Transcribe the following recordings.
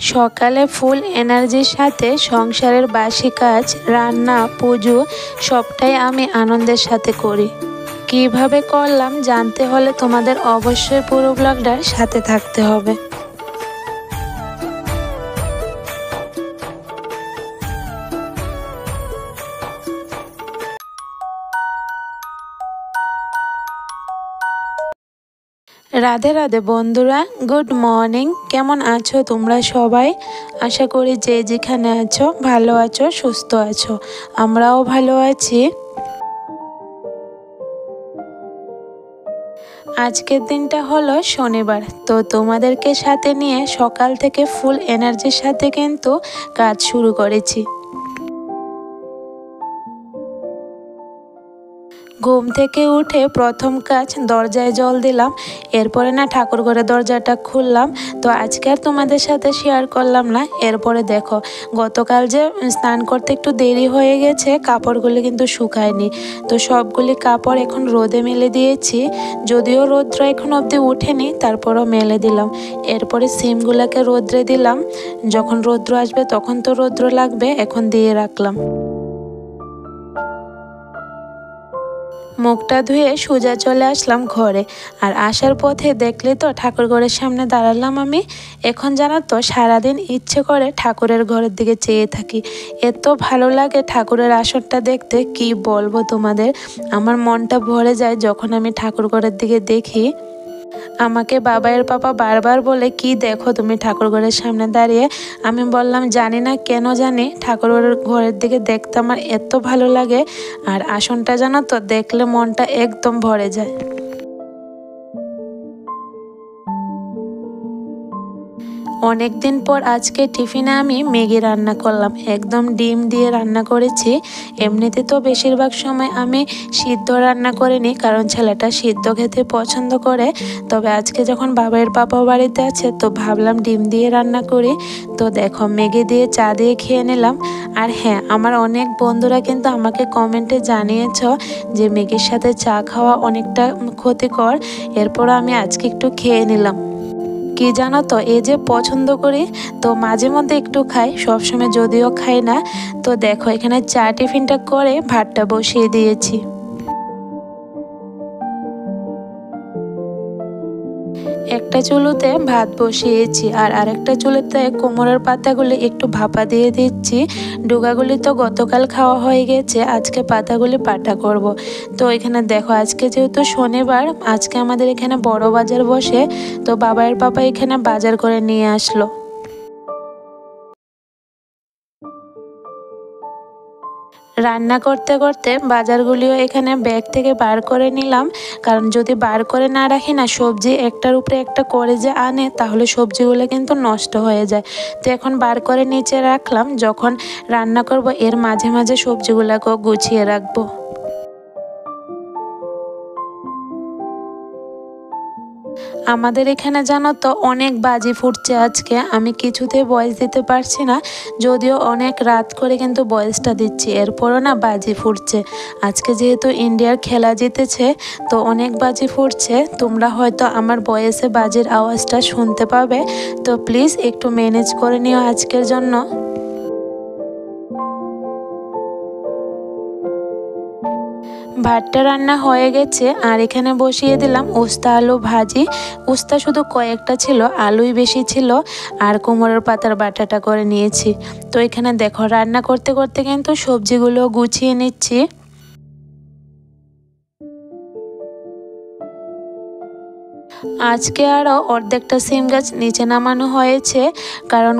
সকালে ফুল এনার্জির সাথে সংসারের বাসি কাজ, রান্না, পুজো সবটাই আমি আনন্দের সাথে করি। কিভাবে করলাম জানতে হলে তোমাদের অবশ্যই পুরো ব্লগটার সাথে থাকতে হবে। রাধে রাধে বন্ধুরা, গুড মর্নিং। কেমন আছো তোমরা সবাই? আশা করি যে যেখানে আছো ভালো আছো, সুস্থ আছো। আমরাও ভালো আছি। আজকের দিনটা হলো শনিবার, তো তোমাদেরকে সাথে নিয়ে সকাল থেকে ফুল এনার্জির সাথে কিন্তু কাজ শুরু করেছি। ঘুম থেকে উঠে প্রথম কাজ দরজায় জল দিলাম, এরপরে না ঠাকুর ঘরের দরজাটা খুললাম। তো আজকে আর তোমাদের সাথে শেয়ার করলাম না। এরপরে দেখো, গতকাল যে স্নান করতে একটু দেরি হয়ে গেছে, কাপড়গুলি কিন্তু শুকায়নি। তো সবগুলি কাপড় এখন রোদে মেলে দিয়েছি, যদিও রৌদ্র এখন অবধি উঠেনি, তারপরও মেলে দিলাম। এরপরে সিমগুলোকে রোদ্রে দিলাম, যখন রৌদ্র আসবে তখন তো রৌদ্র লাগবে, এখন দিয়ে রাখলাম। মুখটা ধুয়ে সোজা চলে আসলাম ঘরে। আর আসার পথে দেখলে তো ঠাকুর ঘরের সামনে দাঁড়ালাম আমি। এখন জানো তো সারাদিন ইচ্ছে করে ঠাকুরের ঘরের দিকে চেয়ে থাকি। এত ভালো লাগে ঠাকুরের আসরটা দেখতে, কি বলবো তোমাদের। আমার মনটা ভরে যায় যখন আমি ঠাকুর ঘরের দিকে দেখি। আমাকে বাবাইয়ের পাপা বারবার বলে, কি দেখো তুমি ঠাকুর ঘরের সামনে দাঁড়িয়ে? আমি বললাম জানি না, কেন জানি ঠাকুর ঘরের দিকে দেখতে আমার এত ভালো লাগে। আর আসনটা জানো তো দেখলে মনটা একদম ভরে যায়। অনেক দিন পর আজকে টিফিনে আমি ম্যাগি রান্না করলাম, একদম ডিম দিয়ে রান্না করেছি। এমনিতে তো বেশিরভাগ সময় আমি সিদ্ধ রান্না করিনি, কারণ ছেলেটা সিদ্ধ খেতে পছন্দ করে। তবে আজকে যখন বাবার পাপা বাড়িতে আছে, তো ভাবলাম ডিম দিয়ে রান্না করি। তো দেখো, ম্যাগি দিয়ে চা দিয়ে খেয়ে নিলাম। আর হ্যাঁ, আমার অনেক বন্ধুরা কিন্তু আমাকে কমেন্টে জানিয়েছ যে ম্যাগির সাথে চা খাওয়া অনেকটা ক্ষতিকর। এরপর আমি আজকে একটু খেয়ে নিলাম। কি জানো তো, এই যে পছন্দ করি, তো মাঝে মধ্যে একটু খাই, সবসময় যদিও খাই না। তো দেখো, এখানে চা টিফিনটা করে ভাতটা বসিয়ে দিয়েছি। একটা চুলোতে ভাত বসিয়েছি, আর আরেকটা চুলোতে কোমরের পাতাগুলি একটু ভাপা দিয়ে দিচ্ছি। ডুগাগুলি তো গতকাল খাওয়া হয়ে গেছে, আজকে পাতাগুলি পাটা করব। তো এখানে দেখো, আজকে যেহেতু শনিবার, আজকে আমাদের এখানে বড় বাজার বসে। তো বাবার পাপা এখানে বাজার করে নিয়ে আসলো। রান্না করতে করতে বাজারগুলিও এখানে ব্যাগ থেকে বার করে নিলাম, কারণ যদি বার করে না রাখি না, সবজি একটার উপরে একটা করে যে আনে, তাহলে সবজিগুলো কিন্তু নষ্ট হয়ে যায়। তো এখন বার করে নিচে রাখলাম, যখন রান্না করব এর মাঝে মাঝে সবজিগুলোকেও গুছিয়ে রাখবো। আমাদের এখানে জানো তো অনেক বাজি ফুটছে আজকে, আমি কিছুতেই ভয়েস দিতে পারছি না, যদিও অনেক রাত করে কিন্তু ভয়েসটা দিচ্ছি, এরপরও না বাজি ফুটছে। আজকে যেহেতু ইন্ডিয়ার খেলা জিতেছে, তো অনেক বাজি ফুটছে। তোমরা হয়তো আমার ভয়েসে বাজির আওয়াজটা শুনতে পাবে, তো প্লিজ একটু ম্যানেজ করে নিও আজকের জন্য। ভাতটা রান্না হয়ে গেছে, আর এখানে বসিয়ে দিলাম উস্তা আলু ভাজি। উস্তা শুধু কয়েকটা ছিল, আলুই বেশি ছিল। আর কুমড়োর পাতার বাটাটা করে নিয়েছি। তো এখানে দেখো, রান্না করতে করতে কিন্তু সবজিগুলো গুছিয়ে নিচ্ছি। আজকে আরও অর্ধেকটা সিম গাছ নিচে নামানো হয়েছে, কারণ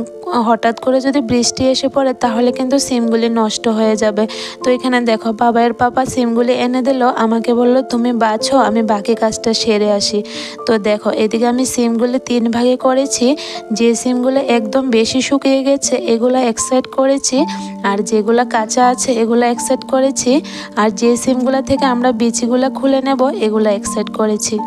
হঠাৎ করে যদি বৃষ্টি এসে পড়ে তাহলে কিন্তু সিমগুলি নষ্ট হয়ে যাবে। তো এখানে দেখো, বাবার পাপা সিমগুলি এনে দিল, আমাকে বলল তুমি বাছো, আমি বাকি কাজটা সেরে আসি। তো দেখো, এদিকে আমি সিমগুলি 3 ভাগে করেছি। যে সিমগুলো একদম বেশি শুকিয়ে গেছে এগুলো এক সাইড করেছি, আর যেগুলো কাঁচা আছে এগুলো এক সাইড করেছি, আর যে সিমগুলো থেকে আমরা বিচিগুলো খুলে নেব এগুলো এক সাইড করেছি।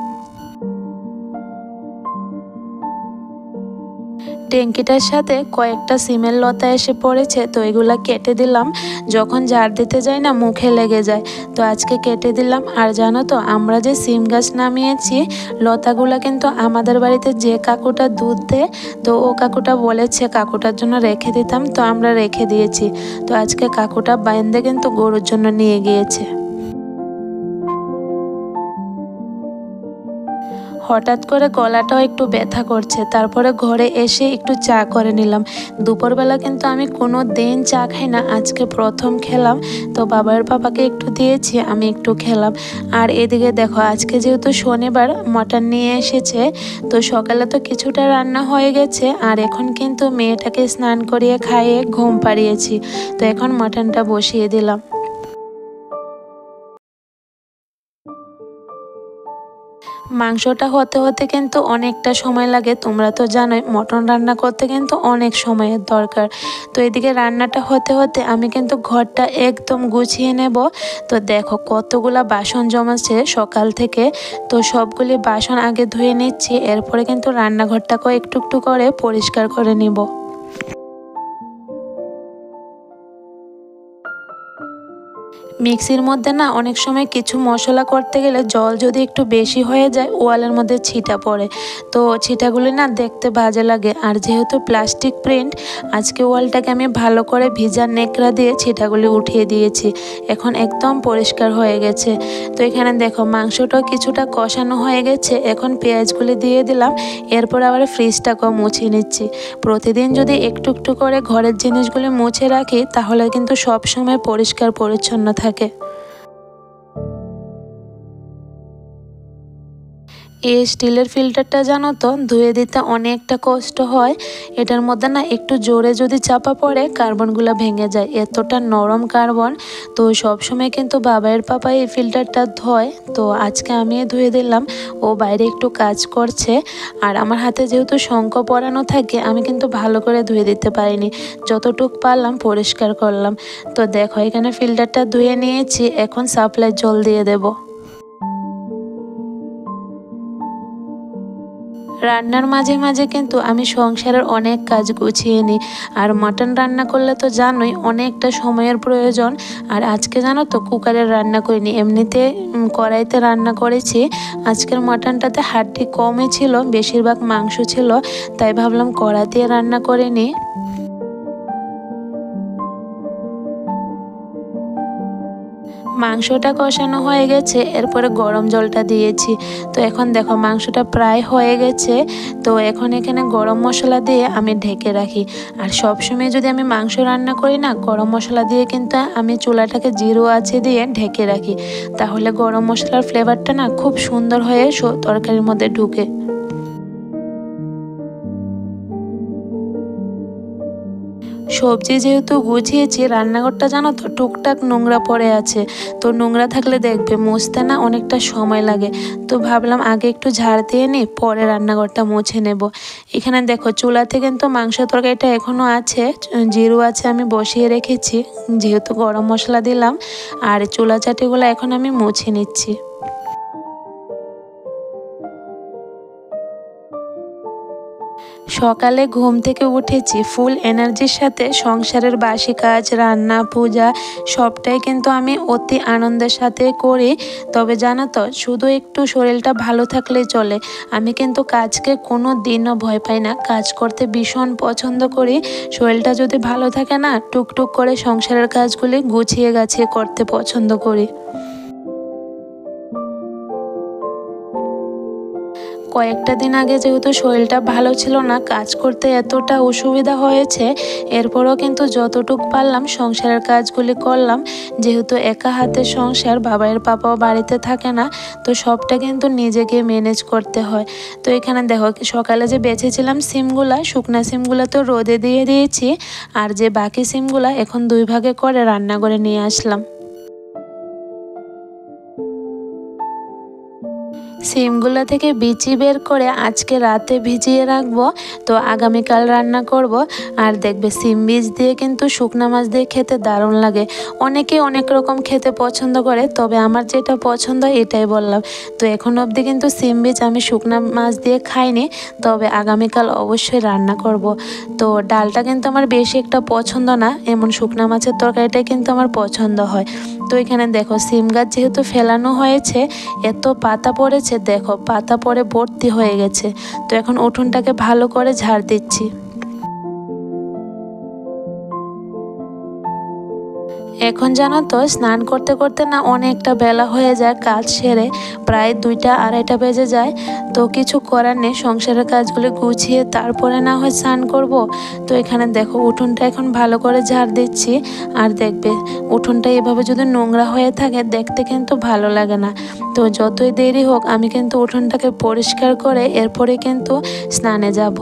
ট্যাঙ্কিটার সাথে কয়েকটা সিমের লতা এসে পড়েছে, তো এগুলা কেটে দিলাম। যখন ঝাড় দিতে যাই না মুখে লেগে যায়, তো আজকে কেটে দিলাম। আর জানো তো আমরা যে সিম গাছ নামিয়েছি, লতাগুলা কিন্তু আমাদের বাড়িতে যে কাকুটা দুধ দেয়, তো ও কাকুটা বলেছে কাকুটার জন্য রেখে দিতাম, তো আমরা রেখে দিয়েছি। তো আজকে কাকুটা বাইন্দে কিন্তু গরুর জন্য নিয়ে গিয়েছে। হঠাৎ করে গলাটাও একটু ব্যথা করছে, তারপরে ঘরে এসে একটু চা করে নিলাম। দুপুরবেলা কিন্তু আমি কোনো দিন চা খাই না, আজকে প্রথম খেলাম। তো বাবার পাপাকে একটু দিয়েছি, আমি একটু খেলাম। আর এদিকে দেখো আজকে যেহেতু শনিবার মটন নিয়ে এসেছে, তো সকালে তো কিছুটা রান্না হয়ে গেছে। আর এখন কিন্তু মেয়েটাকে স্নান করিয়ে খাইয়ে ঘুম পাড়িয়েছি, তো এখন মটনটা বসিয়ে দিলাম। মাংসটা হতে হতে কিন্তু অনেকটা সময় লাগে, তোমরা তো জানোই মটন রান্না করতে কিন্তু অনেক সময়ের দরকার। তো এদিকে রান্নাটা হতে হতে আমি কিন্তু ঘরটা একদম গুছিয়ে নেব। তো দেখো কতগুলা বাসন জমাচ্ছে সকাল থেকে, তো সবগুলি বাসন আগে ধুয়ে নিচ্ছি, এরপরে কিন্তু রান্নাঘরটাকেও একটু একটু করে পরিষ্কার করে নিব। মিক্সির মধ্যে না অনেক সময় কিছু মশলা করতে গেলে জল যদি একটু বেশি হয়ে যায় ওয়ালের মধ্যে ছিটা পড়ে, তো ছিটাগুলি না দেখতে বাজে লাগে। আর যেহেতু প্লাস্টিক প্রিন্ট, আজকে ওয়ালটাকে আমি ভালো করে ভিজা নেকড়া দিয়ে ছিটাগুলি উঠিয়ে দিয়েছি, এখন একদম পরিষ্কার হয়ে গেছে। তো এখানে দেখো মাংসটাও কিছুটা কষানো হয়ে গেছে, এখন পেঁয়াজগুলি দিয়ে দিলাম, এরপর আবার ফ্রিজটাকেও মুছে নিচ্ছি। প্রতিদিন যদি একটু একটু করে ঘরের জিনিসগুলি মুছে রাখি তাহলে কিন্তু সব সময় পরিষ্কার পরিচ্ছন্ন থাকে। এই স্টিলের ফিল্টারটা জানো তো ধুয়ে দিতে অনেকটা কষ্ট হয়, এটার মধ্যে না একটু জোরে যদি চাপা পড়ে কার্বনগুলো ভেঙে যায়, এতটা নরম কার্বন। তো সবসময় কিন্তু বাবার পাপা এই ফিল্টারটা ধোয়, তো আজকে আমি ধুয়ে দিলাম। ও বাইরে একটু কাজ করছে, আর আমার হাতে যেহেতু শঙ্খ পরানো থাকে আমি কিন্তু ভালো করে ধুয়ে দিতে পারিনি, যতটুক পারলাম পরিষ্কার করলাম। তো দেখো এখানে ফিল্টারটা ধুয়ে নিয়েছি, এখন সাপ্লাই জল দিয়ে দেব। রান্নার মাঝে মাঝে কিন্তু আমি সংসারের অনেক কাজ গুছিয়ে নিই। আর মাটন রান্না করলে তো জানোই অনেকটা সময়ের প্রয়োজন। আর আজকে জানো তো কুকারে রান্না করিনি, এমনিতে কড়াইতে রান্না করেছি। আজকের মাটনটাতে হাড্ডি কমই ছিল, বেশিরভাগ মাংস ছিল, তাই ভাবলাম কড়া দিয়ে রান্না করে নিই। মাংসটা কষানো হয়ে গেছে, এরপরে গরম জলটা দিয়েছি। তো এখন দেখো মাংসটা প্রায় হয়ে গেছে, তো এখন এখানে গরম মশলা দিয়ে আমি ঢেকে রাখি। আর সবসময় যদি আমি মাংস রান্না করি না, গরম মশলা দিয়ে কিন্তু আমি চুলাটাকে জিরো আঁচে দিয়ে ঢেকে রাখি, তাহলে গরম মশলার ফ্লেভারটা না খুব সুন্দর হয়ে তরকারির মধ্যে ঢুকে। সবজি যেহেতু গুছিয়েছি, রান্নাঘরটা জানো তো টুকটাক নোংরা পড়ে আছে, তো নোংরা থাকলে দেখবে মুছতে না অনেকটা সময় লাগে, তো ভাবলাম আগে একটু ঝাড় দিয়ে নিই, পরে রান্নাঘরটা মুছে নেব। এখানে দেখো চুলাতে কিন্তু মাংস তরকারিটা এখনও আছে, জিরু আছে, আমি বসিয়ে রেখেছি, যেহেতু গরম মশলা দিলাম। আর চুলা চাটিগুলো এখন আমি মুছে নিচ্ছি। সকালে ঘুম থেকে উঠেছি ফুল এনার্জির সাথে, সংসারের বাসি কাজ রান্না পূজা সবটাই কিন্তু আমি অতি আনন্দের সাথে করি। তবে জানো তো শুধু একটু শরীরটা ভালো থাকলেই চলে, আমি কিন্তু কাজকে কোনো দিনও ভয় পাই না, কাজ করতে ভীষণ পছন্দ করি। শরীরটা যদি ভালো থাকে না, টুকটুক করে সংসারের কাজগুলি গুছিয়ে গাছিয়ে করতে পছন্দ করি। কয়েকটা দিন আগে যেহেতু শরীরটা ভালো ছিল না, কাজ করতে এতটা অসুবিধা হয়েছে, এরপরও কিন্তু যতটুক পারলাম সংসারের কাজগুলি করলাম। যেহেতু একা হাতের সংসার, বাবার পাপাও বাড়িতে থাকে না, তো সবটা কিন্তু নিজেকে ম্যানেজ করতে হয়। তো এখানে দেখো সকালে যে বেছেছিলাম সিমগুলা, শুকনা সিমগুলো তো রোদে দিয়ে দিয়েছি, আর যে বাকি সিমগুলা এখন 2 ভাগে করে রান্নাঘরে নিয়ে আসলাম। সিমগুলো থেকে বিচি বের করে আজকে রাতে ভিজিয়ে রাখবো, তো আগামীকাল রান্না করব। আর দেখবে সিম বীজ দিয়ে কিন্তু শুকনা মাছ দিয়ে খেতে দারুণ লাগে। অনেকে অনেক রকম খেতে পছন্দ করে, তবে আমার যেটা পছন্দ এটাই বললাম। তো এখন অবধি কিন্তু সিম বীজ আমি শুকনা মাছ দিয়ে খাইনি, তবে আগামীকাল অবশ্যই রান্না করব। তো ডালটা কিন্তু আমার বেশি একটা পছন্দ না, এমন শুকনা মাছের তরকারিটাই কিন্তু আমার পছন্দ হয়। তো এখানে দেখো সিম গাছ যেহেতু ফেলানো হয়েছে, এত পাতা পড়েছে, দেখো পাতা পড়ে ভর্তি হয়ে গেছে। তো এখন উঠোনটাকে ভালো করে ঝাড় দিচ্ছি। এখন জানো তো স্নান করতে করতে না অনেকটা বেলা হয়ে যায়, কাজ সেরে প্রায় 2টা 2:30 বেজে যায়। তো কিছু করার নেই, সংসারের কাজগুলো গুছিয়ে তারপরে না হয় স্নান করব। তো এখানে দেখো উঠোনটা এখন ভালো করে ঝাড় দিচ্ছি। আর দেখবে উঠোনটা এভাবে যদি নোংরা হয়ে থাকে দেখতে কিন্তু ভালো লাগে না। তো যতই দেরি হোক আমি কিন্তু উঠোনটাকে পরিষ্কার করে এরপরে কিন্তু স্নানে যাব।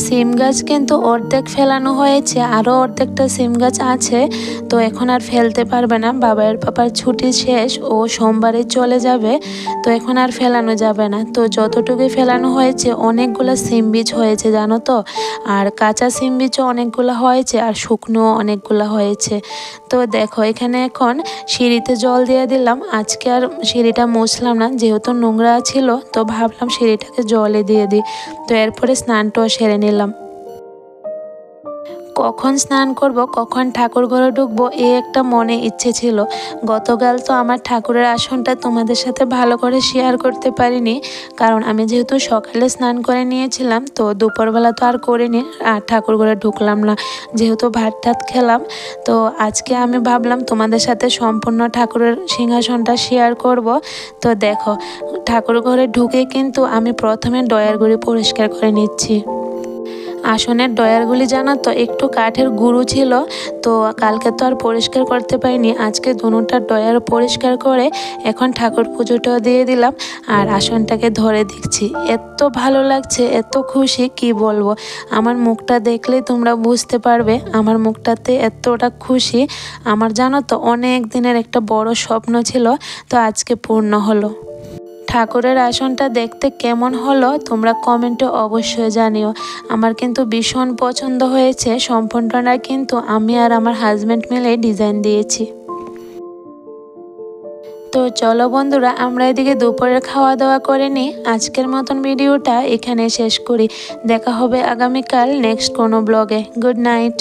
সিম গাছ কিন্তু অর্ধেক ফেলানো হয়েছে, আরও অর্ধেকটা সিম গাছ আছে। তো এখন আর ফেলতে পারবে না, পাপার ছুটি শেষ, ও সোমবারে চলে যাবে। তো এখন আর ফেলানো যাবে না। তো যতটুকুই ফেলানো হয়েছে অনেকগুলো সিম বীজ হয়েছে জানো তো। আর কাঁচা সিম বীজও অনেকগুলো হয়েছে, আর শুকনো অনেকগুলো হয়েছে। তো দেখো এখানে এখন সিঁড়িতে জল দিয়ে দিলাম। আজকে আর সিঁড়িটা মুছলাম না, যেহেতু নোংরা ছিল, তো ভাবলাম সিঁড়িটাকে জলে দিয়ে দিই। তো এরপরে স্নানটাও সেরে নিলাম। কখন স্নান করব, কখন ঠাকুর ঘরে ঢুকবো, এই একটা মনে ইচ্ছে ছিল। গতকাল তো আমার ঠাকুরের আসনটা তোমাদের সাথে ভালো করে শেয়ার করতে পারিনি, কারণ আমি যেহেতু সকালে স্নান করে নিয়েছিলাম, তো দুপুরবেলা তো আর করিনি, আর ঠাকুর ঘরে ঢুকলাম না, যেহেতু ভাত টাত খেলাম। তো আজকে আমি ভাবলাম তোমাদের সাথে সম্পূর্ণ ঠাকুরের সিংহাসনটা শেয়ার করব। তো দেখো ঠাকুর ঘরে ঢুকে কিন্তু আমি প্রথমে ডয়ারগুলি পরিষ্কার করে নিচ্ছি। আসনের ডয়ারগুলি জানো তো একটু কাঠের গুঁড়ো ছিল, তো কালকে তো আর পরিষ্কার করতে পারিনি, আজকে দুটোটা ডয়ার পরিষ্কার করে এখন ঠাকুর পুজোটাও দিয়ে দিলাম। আর আসনটাকে ধরে দিচ্ছি, এত ভালো লাগছে, এত খুশি কি বলবো। আমার মুখটা দেখলেই তোমরা বুঝতে পারবে আমার মুখটাতে এতটা খুশি। আমার জানো তো অনেক দিনের একটা বড় স্বপ্ন ছিল, তো আজকে পূর্ণ হলো। ঠাকুরের আসনটা দেখতে কেমন হলো তোমরা কমেন্টে অবশ্যই জানিও। আমার কিন্তু ভীষণ পছন্দ হয়েছে। সম্পূর্ণটা কিন্তু আমি আর আমার হাজব্যান্ড মিলে ডিজাইন দিয়েছি। তো চলো বন্ধুরা, আমরা এদিকে দুপুরের খাওয়া দাওয়া করে নিই। আজকের মতন ভিডিওটা এখানে শেষ করি। দেখা হবে আগামীকাল নেক্সট কোনো ব্লগে। Good night.